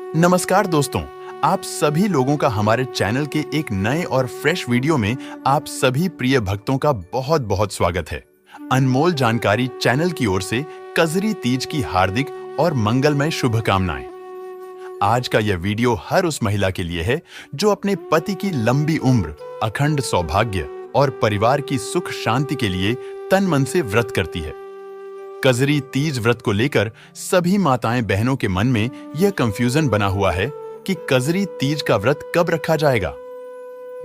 नमस्कार दोस्तों, आप सभी लोगों का हमारे चैनल के एक नए और फ्रेश वीडियो में आप सभी प्रिय भक्तों का बहुत बहुत स्वागत है। अनमोल जानकारी चैनल की ओर से कजरी तीज की हार्दिक और मंगलमय शुभकामनाएं। आज का यह वीडियो हर उस महिला के लिए है जो अपने पति की लंबी उम्र, अखंड सौभाग्य और परिवार की सुख शांति के लिए तन मन से व्रत करती है। कजरी तीज व्रत को लेकर सभी माताएं बहनों के मन में यह कंफ्यूजन बना हुआ है कि कजरी तीज का व्रत कब रखा जाएगा।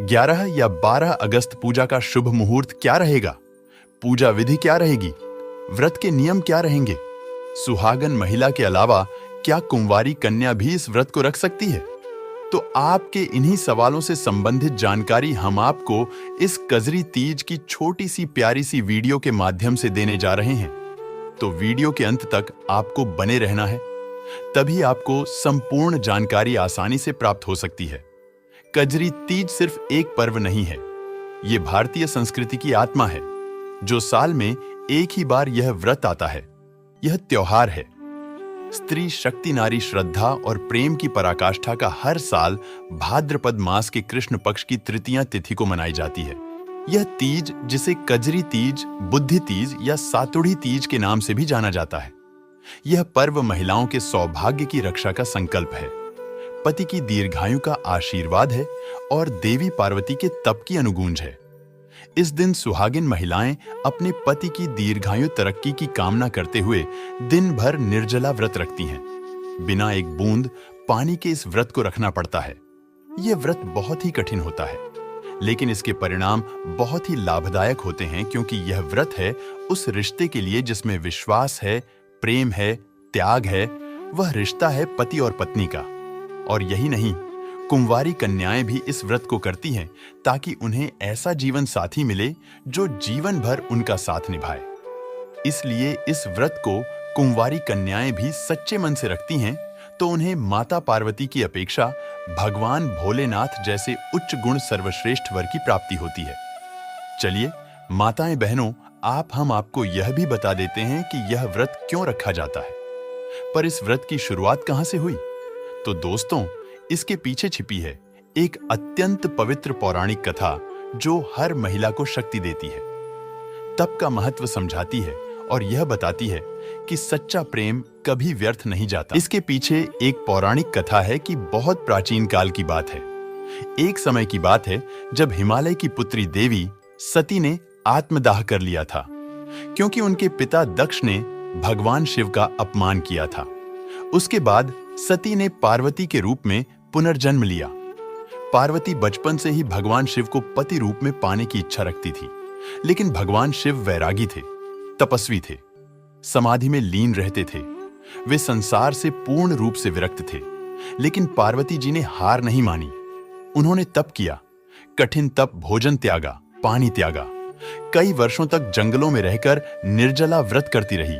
11 या 12 अगस्त पूजा का शुभ मुहूर्त क्या रहेगा? पूजा विधि क्या रहेगी? व्रत के नियम क्या रहेंगे? सुहागन महिला के अलावा क्या कुंवारी कन्या भी इस व्रत को रख सकती है? तो आपके इन्हीं सवालों से संबंधित जानकारी हम आपको इस कजरी तीज की छोटी सी प्यारी सी वीडियो के माध्यम से देने जा रहे हैं। तो वीडियो के अंत तक आपको बने रहना है, तभी आपको संपूर्ण जानकारी आसानी से प्राप्त हो सकती है। कजरी तीज सिर्फ एक पर्व नहीं है, ये भारतीय संस्कृति की आत्मा है, जो साल में एक ही बार यह व्रत आता है। यह त्योहार है। स्त्री शक्ति नारी श्रद्धा और प्रेम की पराकाष्ठा का हर साल भाद्रपद मास के कृष्ण पक्ष की तृतीया तिथि को मनाई जाती है। यह तीज, जिसे कजरी तीज, बुद्धि तीज या सातुड़ी तीज के नाम से भी जाना जाता है, यह पर्व महिलाओं के सौभाग्य की रक्षा का संकल्प है, पति की दीर्घायु का आशीर्वाद है और देवी पार्वती के तप की अनुगूंज है। इस दिन सुहागिन महिलाएं अपने पति की दीर्घायु तरक्की की कामना करते हुए दिन भर निर्जला व्रत रखती हैं। बिना एक बूंद पानी के इस व्रत को रखना पड़ता है। यह व्रत बहुत ही कठिन होता है, लेकिन इसके परिणाम बहुत ही लाभदायक होते हैं, क्योंकि यह व्रत है उस रिश्ते के लिए जिसमें विश्वास है, प्रेम है, त्याग है। वह रिश्ता है पति और पत्नी का। और यही नहीं, कुंवारी कन्याएं भी इस व्रत को करती हैं ताकि उन्हें ऐसा जीवन साथी मिले जो जीवन भर उनका साथ निभाए। इसलिए इस व्रत को कुंवारी कन्याएं भी सच्चे मन से रखती हैं, तो उन्हें माता पार्वती की अपेक्षा भगवान भोलेनाथ जैसे उच्च गुण सर्वश्रेष्ठ वर की प्राप्ति होती है। चलिए माताएं बहनों, हम आपको यह भी बता देते हैं कि यह व्रत क्यों रखा जाता है। पर इस व्रत की शुरुआत कहां से हुई? तो दोस्तों, इसके पीछे छिपी है एक अत्यंत पवित्र पौराणिक कथा जो हर महिला को शक्ति देती है, तप का महत्व समझाती है और यह बताती है कि सच्चा प्रेम कभी व्यर्थ नहीं जाता। इसके पीछे एक पौराणिक कथा है कि बहुत प्राचीन काल की बात है। एक समय की बात है जब हिमालय की पुत्री देवी सती ने आत्मदाह कर लिया था, क्योंकि उनके पिता दक्ष ने भगवान शिव का अपमान किया था। उसके बाद सती ने पार्वती के रूप में पुनर्जन्म लिया। पार्वती बचपन से ही भगवान शिव को पति रूप में पाने की इच्छा रखती थी, लेकिन भगवान शिव वैरागी थे, तपस्वी थे, समाधि में लीन रहते थे। वे संसार से पूर्ण रूप से विरक्त थे, लेकिन पार्वती जी ने हार नहीं मानी। उन्होंने तप किया, कठिन तप, भोजन त्यागा, पानी त्यागा। कई वर्षों तक जंगलों में रहकर निर्जला व्रत करती रही।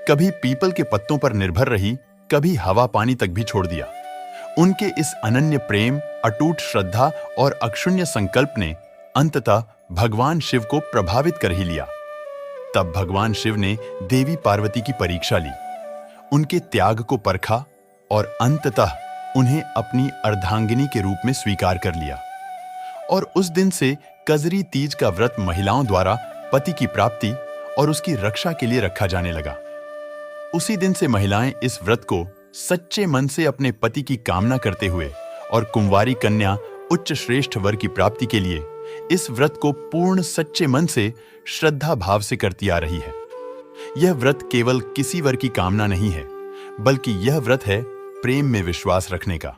कभी पीपल के पत्तों पर निर्भर रही, कभी हवा पानी तक भी छोड़ दिया। उनके इस अनन्य प्रेम, अटूट श्रद्धा और अक्षुण्य संकल्प ने अंततः भगवान शिव को प्रभावित कर ही लिया। तब भगवान शिव ने देवी पार्वती की परीक्षा ली, उनके त्याग को परखा और अंततः उन्हें अपनी अर्धांगिनी के रूप में स्वीकार कर लिया। और उस दिन से कजरी तीज का व्रत महिलाओं द्वारा पति की प्राप्ति और उसकी रक्षा के लिए रखा जाने लगा। उसी दिन से महिलाएं इस व्रत को सच्चे मन से अपने पति की कामना करते हुए और कुंवारी कन्या उच्च श्रेष्ठ वर की प्राप्ति के लिए इस व्रत को पूर्ण सच्चे मन से श्रद्धा भाव से करती आ रही है। यह व्रत केवल किसी वर की कामना नहीं है, बल्कि यह व्रत है प्रेम में विश्वास रखने का।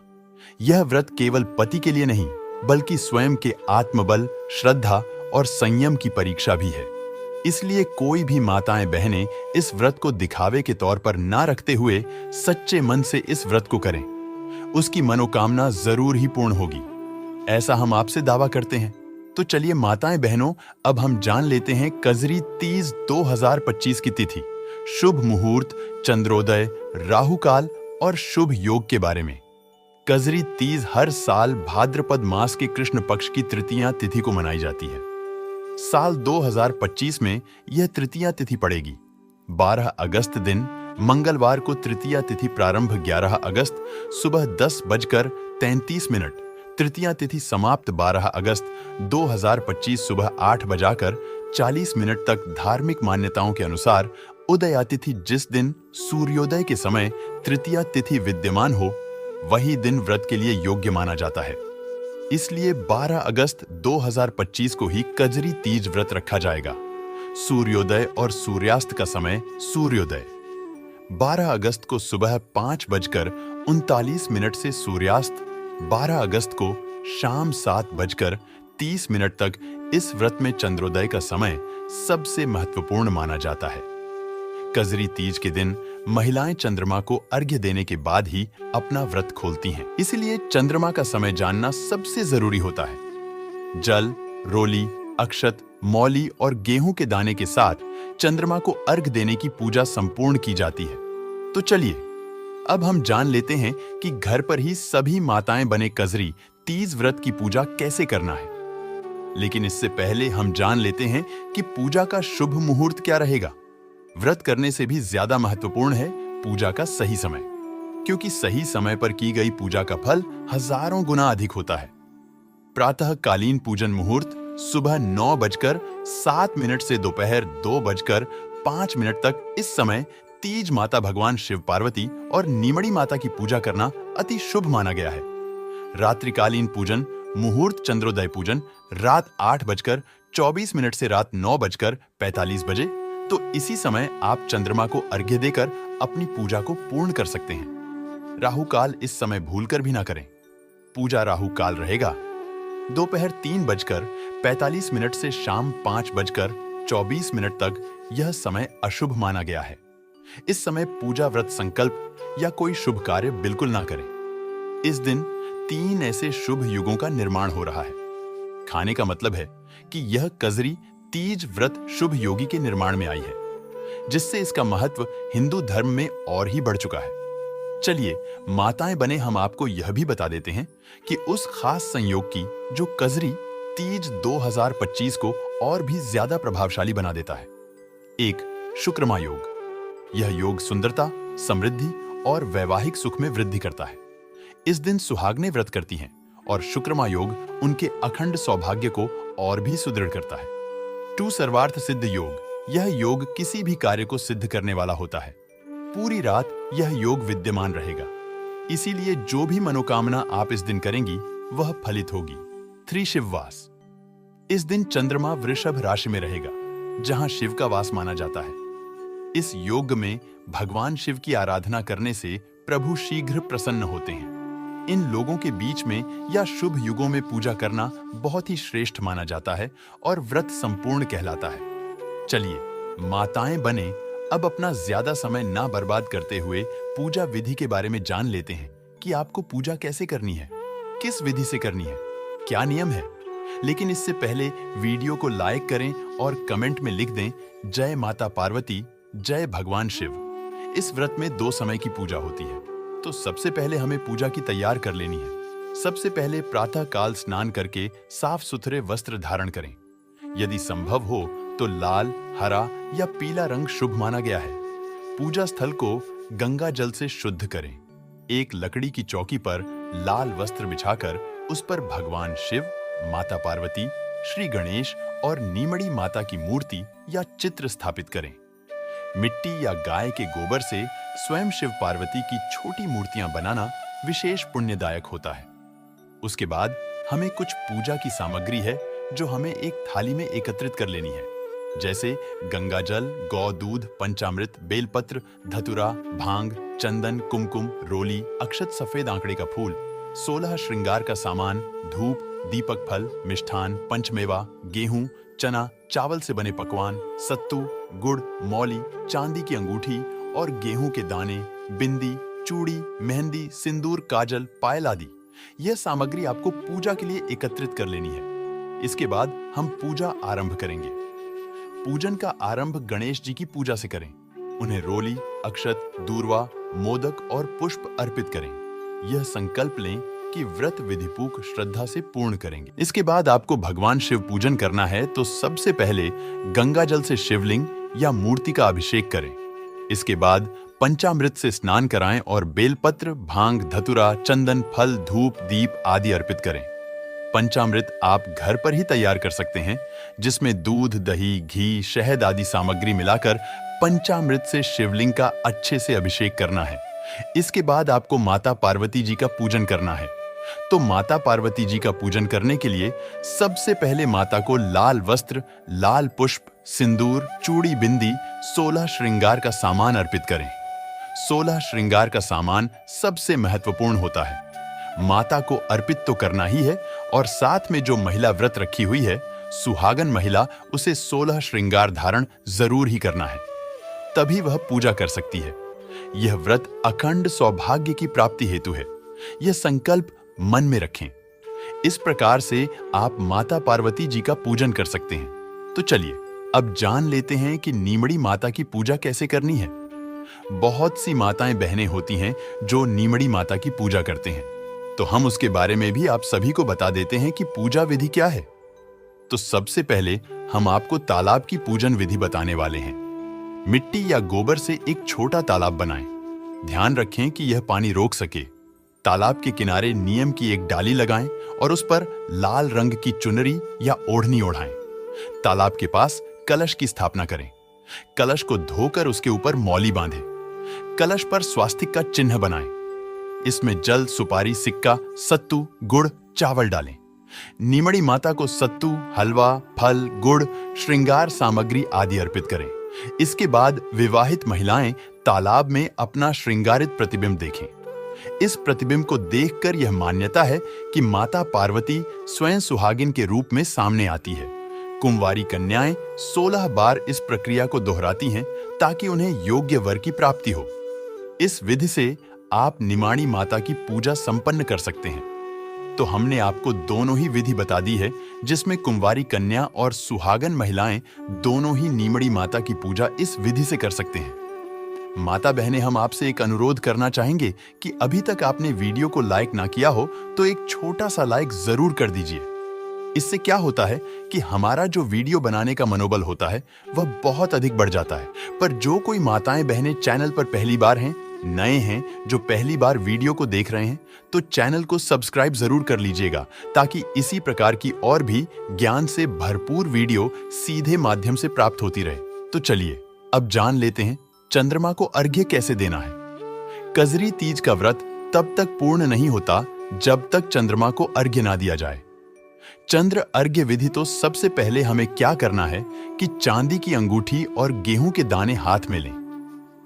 यह व्रत केवल पति के लिए नहीं, बल्कि स्वयं के आत्मबल, श्रद्धा और संयम की परीक्षा भी है। इसलिए कोई भी माताएं बहनें इस व्रत को दिखावे के तौर पर ना रखते हुए सच्चे मन से इस व्रत को करें। उसकी मनोकामना जरूर ही पूर्ण होगी, ऐसा हम आपसे दावा करते हैं। तो चलिए माताएं बहनों, अब हम जान लेते हैं कजरी तीज 2025 की तिथि, शुभ मुहूर्त, चंद्रोदय, राहुकाल और शुभ योग के बारे में। कजरी तीज हर साल भाद्रपद मास के कृष्ण पक्ष की तृतीया तिथि को मनाई जाती है। साल 2025 में यह तृतीया तिथि पड़ेगी। 12 अगस्त दिन मंगलवार को तृतीया तिथि प्रारंभ 11 अगस्त सुबह 10:33, तृतीया तिथि समाप्त 12 अगस्त 2025 सुबह 8:40 तक। धार्मिक मान्यताओं के अनुसार उदया तिथि जिस दिन सूर्योदय के समय तृतीया तिथि विद्यमान हो, वही दिन व्रत के लिए योग्य माना जाता है। इसलिए 12 अगस्त 2025 को ही कजरी तीज व्रत रखा जाएगा। सूर्योदय और सूर्यास्त का समय सूर्योदय 12 अगस्त को सुबह 5:39 से सूर्यास्त 12 अगस्त को शाम 7:30 तक। इस व्रत में चंद्रोदय का समय सबसे महत्वपूर्ण माना जाता है। कजरी तीज के दिन महिलाएं चंद्रमा को अर्घ्य देने के बाद ही अपना व्रत खोलती हैं। इसलिए चंद्रमा का समय जानना सबसे जरूरी होता है। जल, रोली, अक्षत, मौली और गेहूं के दाने के साथ चंद्रमा को अर्घ्य देने की पूजा संपूर्ण की जाती है। तो चलिए अब हम जान लेते हैं कि घर पर ही सभी माताएं बने कजरी तीज व्रत की पूजा कैसे करना है। लेकिन इससे पहले हम जान लेते हैं कि पूजा का शुभ मुहूर्त क्या रहेगा। व्रत करने से भी ज्यादा महत्वपूर्ण है पूजा का सही समय, क्योंकि सही समय पर की गई पूजा का फल हजारों गुना अधिक होता है। प्रातःकालीन पूजन मुहूर्त सुबह 9:07 से दोपहर 2:05 तक। इस समय तीज माता भगवान शिव पार्वती और नीमड़ी माता की पूजा करना अति शुभ माना गया है। रात्रिकालीन पूजन मुहूर्त चंद्रोदय पूजन रात 8:24 से रात 9:45 बजे। तो इसी समय आप चंद्रमा को अर्घ्य देकर अपनी पूजा को पूर्ण कर सकते हैं। राहु काल इस समय भूलकर भी ना करें। पूजा राहु काल रहेगा दोपहर 3:45 से शाम 5:24 तक। यह समय अशुभ माना गया है। इस समय पूजा व्रत संकल्प या कोई शुभ कार्य बिल्कुल ना करें। इस दिन 3 ऐसे शुभ युगों का निर्माण हो रहा है। खाने का मतलब है कि यह कजरी तीज व्रत शुभ योगी के निर्माण में आई है, जिससे इसका महत्व हिंदू धर्म में और ही बढ़ चुका है। चलिए माताएं बने हम आपको यह भी बता देते हैं कि उस खास संयोग की जो कजरी तीज 2025 को और भी ज्यादा प्रभावशाली बना देता है। 1. शुक्रमा योग। यह योग सुंदरता, समृद्धि और वैवाहिक सुख में वृद्धि करता है। इस दिन सुहागनें व्रत करती हैं और शुक्रमा योग उनके अखंड सौभाग्य को और भी सुदृढ़ करता है। 2. सर्वार्थ सिद्ध योग। यह योग किसी भी कार्य को सिद्ध करने वाला होता है। पूरी रात यह योग विद्यमान रहेगा, इसीलिए जो भी मनोकामना आप इस दिन करेंगी वह फलित होगी। 3. शिववास। इस दिन चंद्रमा वृषभ राशि में रहेगा, जहां शिव का वास माना जाता है। इस योग में भगवान शिव की आराधना करने से प्रभु शीघ्र प्रसन्न होते हैं। इन लोगों के बीच में या शुभ युगों में पूजा करना बहुत ही श्रेष्ठ माना जाता है और व्रत संपूर्ण कहलाता है। चलिए माताएं बने अब अपना ज्यादा समय ना बर्बाद करते हुए पूजा विधि के बारे में जान लेते हैं कि आपको पूजा कैसे करनी है, किस विधि से करनी है, क्या नियम है। लेकिन इससे पहले वीडियो को लाइक करें और कमेंट में लिख दें जय माता पार्वती, जय भगवान शिव। इस व्रत में 2 समय की पूजा होती है, तो सबसे पहले हमें पूजा की तैयार कर लेनी है। सबसे पहले प्रातः काल स्नान करके साफ सुथरे वस्त्र धारण करें। यदि संभव हो तो लाल, हरा या पीला रंग शुभ माना गया है। पूजा स्थल को गंगा जल से शुद्ध करें। एक लकड़ी की चौकी पर लाल वस्त्र बिछाकर उस पर भगवान शिव, माता पार्वती, श्री गणेश और नीमड़ी माता की मूर्ति या चित्र स्थापित करें। मिट्टी या गाय के गोबर से स्वयं शिव पार्वती की छोटी मूर्तियां बनाना विशेष पुण्यदायक होता है। उसके बाद हमें कुछ पूजा की सामग्री है जो हमें एक थाली में एकत्रित कर लेनी है, जैसे गंगा जल, गौ दूध, पंचामृत, बेलपत्र, धतुरा, भांग, चंदन, कुमकुम, रोली, अक्षत, सफेद आंकड़े का फूल, 16 श्रृंगार का सामान, धूप, दीपक फल, मिष्ठान, पंचमेवा, गेहूं, चना, चावल से बने पकवान, सत्तू, गुड़, मौली, चांदी की अंगूठी और गेहूं के दाने, बिंदी, चूड़ी, मेहंदी, सिंदूर, काजल, पायल आदि। यह सामग्री आपको पूजा के लिए एकत्रित कर लेनी है। इसके बाद हम पूजा आरंभ करेंगे। पूजन का आरंभ गणेश जी की पूजा से करें। उन्हें रोली, अक्षत, दूर्वा, मोदक और पुष्प अर्पित करें। यह संकल्प लें कि व्रत विधिपूर्वक श्रद्धा से पूर्ण करेंगे। इसके बाद आपको भगवान शिव पूजन करना है, तो सबसे पहले गंगा जल से शिवलिंग या मूर्ति का अभिषेक करें। इसके बाद पंचामृत से स्नान कराएं और बेलपत्र, भांग, धतुरा, चंदन, फल, धूप, दीप आदि अर्पित करें। पंचामृत आप घर पर ही तैयार कर सकते हैं, जिसमें दूध, दही, घी, शहद आदि सामग्री मिलाकर पंचामृत से शिवलिंग का अच्छे से अभिषेक करना है। इसके बाद आपको माता पार्वती जी का पूजन करना है। तो माता पार्वती जी का पूजन करने के लिए सबसे पहले माता को लाल वस्त्र, लाल पुष्प, सिंदूर, चूड़ी, बिंदी, 16 श्रृंगार का सामान अर्पित करें। 16 श्रृंगार का सामान सबसे महत्वपूर्ण होता है। माता को अर्पित तो करना ही है और साथ में जो महिला व्रत रखी हुई है, सुहागन महिला, उसे 16 श्रृंगार धारण जरूर ही करना है, तभी वह पूजा कर सकती है। यह व्रत अखंड सौभाग्य की प्राप्ति हेतु है। यह संकल्प मन में रखें। इस प्रकार से आप माता पार्वती जी का पूजन कर सकते हैं। तो चलिए अब जान लेते हैं कि नीमड़ी माता की पूजा कैसे करनी है। बहुत सी माताएं बहनें होती हैं जो नीमड़ी माता की पूजा करते हैं, तो हम उसके बारे में भी आप सभी को बता देते हैं कि पूजा विधि क्या है। तो सबसे पहले हम आपको तालाब की पूजन विधि बताने वाले हैं। मिट्टी या गोबर से एक छोटा तालाब बनाएं। ध्यान रखें कि यह पानी रोक सके। तालाब के किनारे नीम की एक डाली लगाएं और उस पर लाल रंग की चुनरी या ओढ़नी ओढ़ाएं। तालाब के पास कलश की स्थापना करें। कलश को धोकर उसके ऊपर मौली बांधें। कलश पर स्वास्तिक का चिन्ह बनाएं। इसमें जल, सुपारी, सिक्का, सत्तू, गुड़, चावल डालें। नीमड़ी माता को सत्तू, हलवा, फल, गुड़, श्रृंगार सामग्री आदि अर्पित करें। इसके बाद विवाहित महिलाएं तालाब में अपना श्रृंगारित प्रतिबिंब देखें। इस प्रतिबिंब को देखकर यह मान्यता है कि माता पार्वती स्वयं सुहागिन के रूप में सामने आती है। कुंवारी कन्याएं 16 बार इस प्रक्रिया को दोहराती हैं ताकि उन्हें योग्य वर की प्राप्ति हो। इस विधि से आप निमाणी माता की पूजा संपन्न कर सकते हैं। तो हमने आपको दोनों ही विधि बता दी है, जिसमें कुंवारी कन्या और सुहागन महिलाएं दोनों ही नीमड़ी माता की पूजा इस विधि से कर सकते हैं। माता बहनें, हम आपसे एक अनुरोध करना चाहेंगे कि अभी तक आपने वीडियो को लाइक ना किया हो तो एक छोटा सा लाइक जरूर कर दीजिए। इससे क्या होता है कि हमारा जो वीडियो बनाने का मनोबल होता है वह बहुत अधिक बढ़ जाता है। पर जो कोई माताएं बहनें चैनल पर पहली बार हैं, नए हैं, जो पहली बार वीडियो को देख रहे हैं, तो चैनल को सब्सक्राइब जरूर कर लीजिएगा, ताकि इसी प्रकार की और भी ज्ञान से भरपूर वीडियो सीधे माध्यम से प्राप्त होती रहे। तो चलिए अब जान लेते हैं चंद्रमा को अर्घ्य कैसे देना है। कजरी तीज का व्रत तब तक पूर्ण नहीं होता जब तक चंद्रमा को अर्घ्य ना दिया जाए। चंद्र अर्घ्य विधि तो सबसे पहले हमें क्या करना है कि चांदी की अंगूठी और गेहूं के दाने हाथ में लें।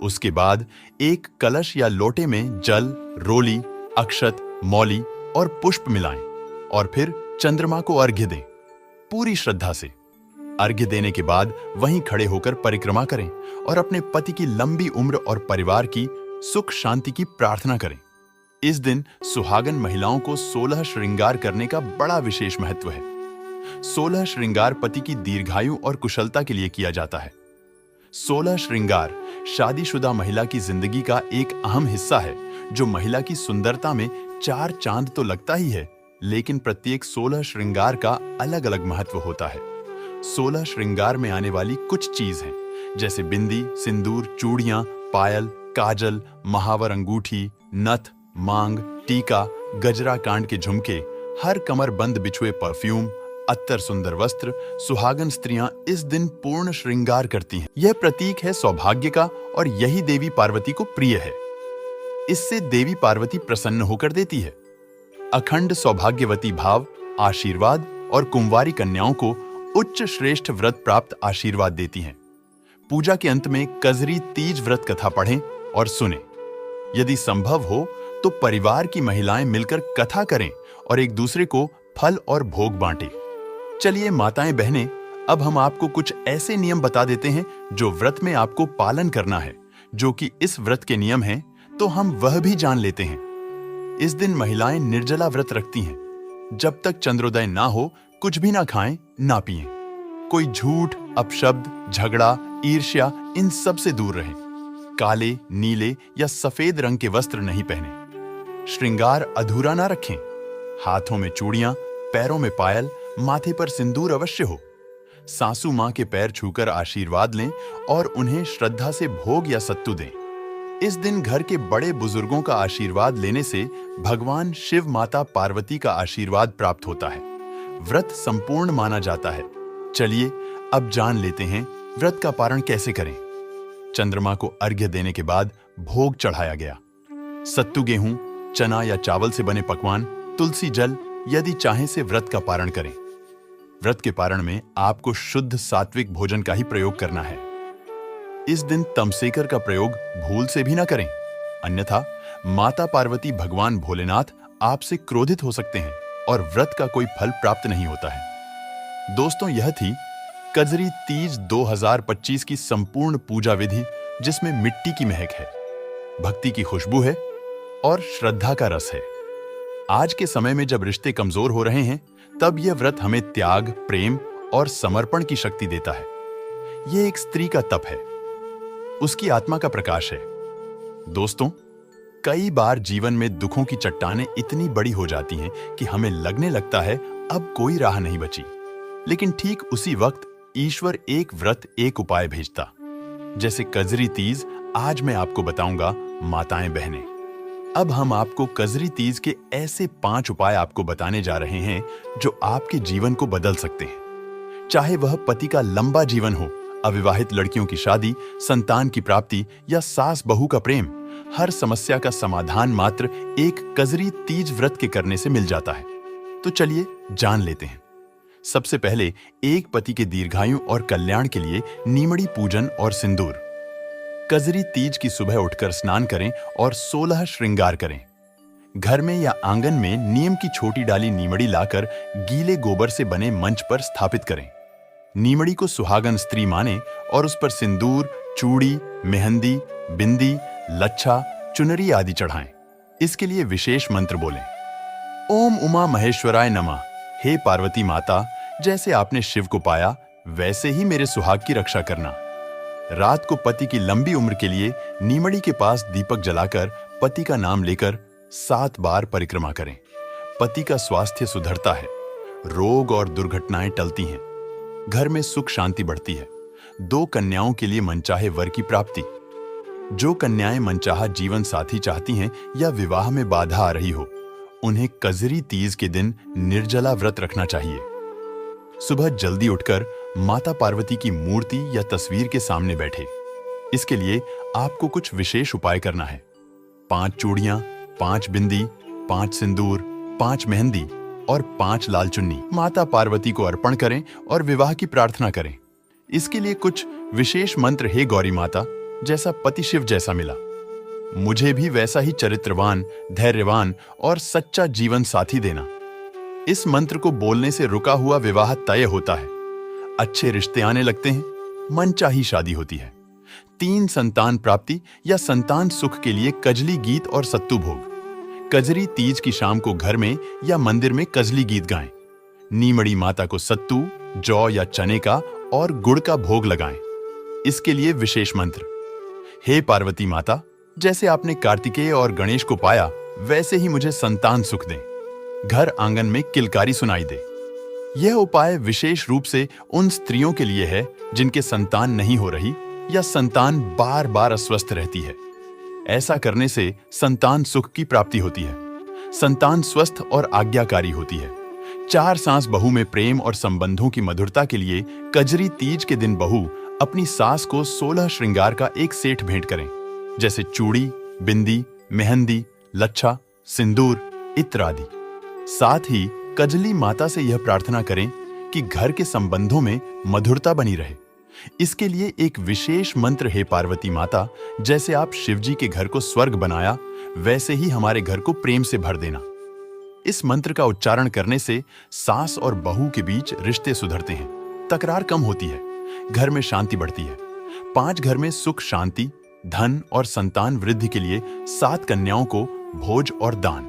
उसके बाद एक कलश या लोटे में जल, रोली, अक्षत, मौली और पुष्प मिलाएं और फिर चंद्रमा को अर्घ्य दें पूरी श्रद्धा से। अर्घ्य देने के बाद वहीं खड़े होकर परिक्रमा करें और अपने पति की लंबी उम्र और परिवार की सुख शांति की प्रार्थना करें। इस दिन सुहागन महिलाओं को 16 श्रृंगार करने का बड़ा विशेष महत्व है। 16 श्रृंगार पति की दीर्घायु और कुशलता के लिए किया जाता है। 16 श्रृंगार शादीशुदा महिला की जिंदगी का एक अहम हिस्सा है, जो महिला की सुंदरता में 4 चांद तो लगता ही है, लेकिन प्रत्येक 16 श्रृंगार का अलग अलग महत्व होता है। 16 श्रृंगार में आने वाली कुछ चीज हैं, जैसे बिंदी, सिंदूर, चूड़ियां, पायल, काजल, महावर अंगूठी, नथ, मांग, टीका, गजरा कांड के झुमके, हर कमर बंद बिछुए परफ्यूम, अत्तर सुंदर वस्त्र। सुहागन स्त्रियां इस दिन पूर्ण श्रृंगार करती हैं। यह प्रतीक है सौभाग्य का और यही देवी पार्वती को प्रिय है। इससे देवी पार्वती प्रसन्न होकर देती है। अखंड सौभाग्यवती भाव, आशीर्वाद और कुंवारी कन्याओं को उच्च श्रेष्ठ व्रत प्राप्त आशीर्वाद देती हैं। पूजा के अंत में कजरी तीज व्रत कथा पढ़ें और सुनें। यदि संभव हो तो परिवार की महिलाएं मिलकर कथा करें और एक दूसरे को फल और भोग बांटें। चलिए माताएं बहनें, अब हम आपको कुछ ऐसे नियम बता देते हैं जो व्रत में आपको पालन करना है, जो कि इस व्रत के नियम हैं, तो हम वह भी जान लेते हैं। इस दिन महिलाएं निर्जला व्रत रखती हैं। जब तक चंद्रोदय ना हो कुछ भी ना खाएं, ना पिएं। कोई झूठ, अपशब्द, झगड़ा, ईर्ष्या, इन सब से दूर रहें। काले, नीले या सफेद रंग के वस्त्र नहीं पहने। श्रृंगार अधूरा ना रखें। हाथों में चूड़ियां, पैरों में पायल, माथे पर सिंदूर अवश्य हो। सासू मां के पैर छूकर आशीर्वाद लें और उन्हें श्रद्धा से भोग या सत्तू दें। इस दिन घर के बड़े बुजुर्गों का आशीर्वाद लेने से भगवान शिव माता पार्वती का आशीर्वाद प्राप्त होता है। व्रत संपूर्ण माना जाता है। चलिए अब जान लेते हैं व्रत का पारण कैसे करें। चंद्रमा को अर्घ्य देने के बाद भोग चढ़ाया गया। सत्तू गेहूं, चना या चावल से बने पकवान, तुलसी जल यदि चाहें से व्रत का पारण करें। व्रत के पारण में आपको शुद्ध सात्विक भोजन का ही प्रयोग करना है। इस दिन तमसेकर का प्रयोग भूल से भी ना करें, अन्यथा माता पार्वती भगवान भोलेनाथ आपसे क्रोधित हो सकते हैं और व्रत का कोई फल प्राप्त नहीं होता है। दोस्तों, यह थी कजरी तीज 2025 की संपूर्ण पूजा विधि, जिसमें मिट्टी की महक है, भक्ति की खुशबू है और श्रद्धा का रस है। आज के समय में जब रिश्ते कमजोर हो रहे हैं, तब यह व्रत हमें त्याग, प्रेम और समर्पण की शक्ति देता है। यह एक स्त्री का तप है, उसकी आत्मा का प्रकाश है। दोस्तों, कई बार जीवन में दुखों की चट्टानें इतनी बड़ी हो जाती हैं कि हमें लगने लगता है अब कोई राह नहीं बची। लेकिन ठीक उसी वक्त ईश्वर एक व्रत, एक उपाय भेजता। जैसे कजरी तीज आज मैं आपको बताऊंगा माताएं बहनें। अब हम आपको कजरी तीज के ऐसे 5 उपाय आपको बताने जा रहे हैं जो आपके जीवन को बदल सकते हैं। चाहे वह पति का लंबा जीवन हो, अविवाहित लड़कियों की शादी, संतान की प्राप्ति या सास बहू का प्रेम, हर समस्या का समाधान मात्र एक कजरी तीज व्रत के करने से मिल जाता है। तो चलिए जान लेते हैं। सबसे पहले एक पति के दीर्घायु और कल्याण के लिए नीमड़ी पूजन और सिंदूर। कजरी तीज की सुबह उठकर स्नान करें और 16 श्रृंगार करें। घर में या आंगन में नीम की छोटी डाली नीमड़ी लाकर गीले गोबर से बने मंच पर स्थापित करें। नीमड़ी को सुहागन स्त्री माने और उस पर सिंदूर, चूड़ी, मेहंदी, बिंदी, लच्छा, चुनरी आदि चढ़ाएं। इसके लिए विशेष मंत्र बोलें। ओम उमा महेश्वराय नमः। हे पार्वती माता, जैसे आपने शिव को पाया वैसे ही मेरे सुहाग की रक्षा करना। रात को पति की लंबी उम्र के लिए नीमड़ी के पास दीपक जलाकर पति का नाम लेकर 7 बार परिक्रमा करें। पति का स्वास्थ्य सुधरता है, रोग और दुर्घटनाएं टलती हैं, घर में सुख शांति बढ़ती है। 2 कन्याओं के लिए मनचाहे वर की प्राप्ति। जो कन्याएं मनचाहा जीवन साथी चाहती हैं या विवाह में बाधा आ रही हो, उन्हें कजरी तीज के दिन निर्जला व्रत रखना चाहिए। सुबह जल्दी उठकर माता पार्वती की मूर्ति या तस्वीर के सामने बैठे। इसके लिए आपको कुछ विशेष उपाय करना है। 5 चूड़ियां, 5 बिंदी, 5 सिंदूर, 5 मेहंदी और 5 लाल चुन्नी माता पार्वती को अर्पण करें और विवाह की प्रार्थना करें। इसके लिए कुछ विशेष मंत्र, हे गौरी माता, जैसा पति शिव जैसा मिला, मुझे भी वैसा ही चरित्रवान, धैर्यवान और सच्चा जीवन साथी देना। इस मंत्र को बोलने से रुका हुआ विवाह तय होता है, अच्छे रिश्ते आने लगते हैं, मनचाही शादी होती है। 3 संतान प्राप्ति या संतान सुख के लिए कजली गीत और सत्तू भोग। कजरी तीज की शाम को घर में या मंदिर में कजली गीत गाएं। नीमड़ी माता को सत्तू, जौ या चने का और गुड़ का भोग लगाएं। इसके लिए विशेष मंत्र। हे पार्वती माता, जैसे आपने कार्तिकेय और गणेश को पाया वैसे ही मुझे संतान सुख दें। घर आंगन में किलकारी सुनाई दे। यह उपाय विशेष रूप से उन स्त्रियों के लिए है जिनके संतान नहीं हो रही या संतान बार बार अस्वस्थ रहती है। ऐसा करने से संतान सुख की प्राप्ति होती है, संतान स्वस्थ और आज्ञाकारी होती है। 4 सास बहू में प्रेम और संबंधों की मधुरता के लिए कजरी तीज के दिन बहू अपनी सास को 16 श्रृंगार का एक सेट भेंट करें, जैसे चूड़ी, बिंदी, मेहंदी, लच्छा, सिंदूर इत्यादि। साथ ही कजली माता से यह प्रार्थना करें कि घर के संबंधों में मधुरता बनी रहे। इसके लिए एक विशेष मंत्र, हे पार्वती माता, जैसे आप शिवजी के घर को स्वर्ग बनाया वैसे ही हमारे घर को प्रेम से भर देना। इस मंत्र का उच्चारण करने से सास और बहू के बीच रिश्ते सुधरते हैं, तकरार कम होती है, घर में शांति बढ़ती है। 5 घर में सुख शांति, धन और संतान वृद्धि के लिए 7 कन्याओं को भोज और दान।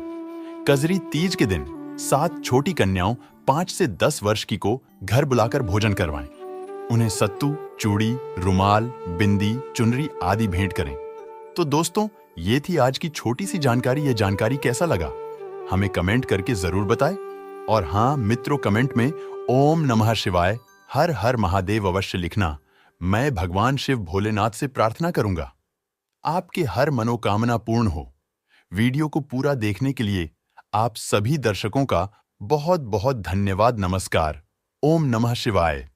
कजरी तीज के दिन 7 छोटी कन्याओं 5 से 10 वर्ष की को घर बुलाकर भोजन करवाएं। उन्हें सत्तू, चूड़ी, रुमाल, बिंदी, चुनरी आदि भेंट करें। तो दोस्तों, ये थी आज की छोटी सी जानकारी। यह जानकारी कैसा लगा हमें कमेंट करके जरूर बताएं। और हाँ मित्रों, कमेंट में ओम नमः शिवाय, हर हर महादेव अवश्य लिखना। मैं भगवान शिव भोलेनाथ से प्रार्थना करूंगा। आपके हर मनोकामना पूर्ण हो। वीडियो को पूरा देखने के लिए आप सभी दर्शकों का बहुत बहुत धन्यवाद। नमस्कार। ओम नमः शिवाय।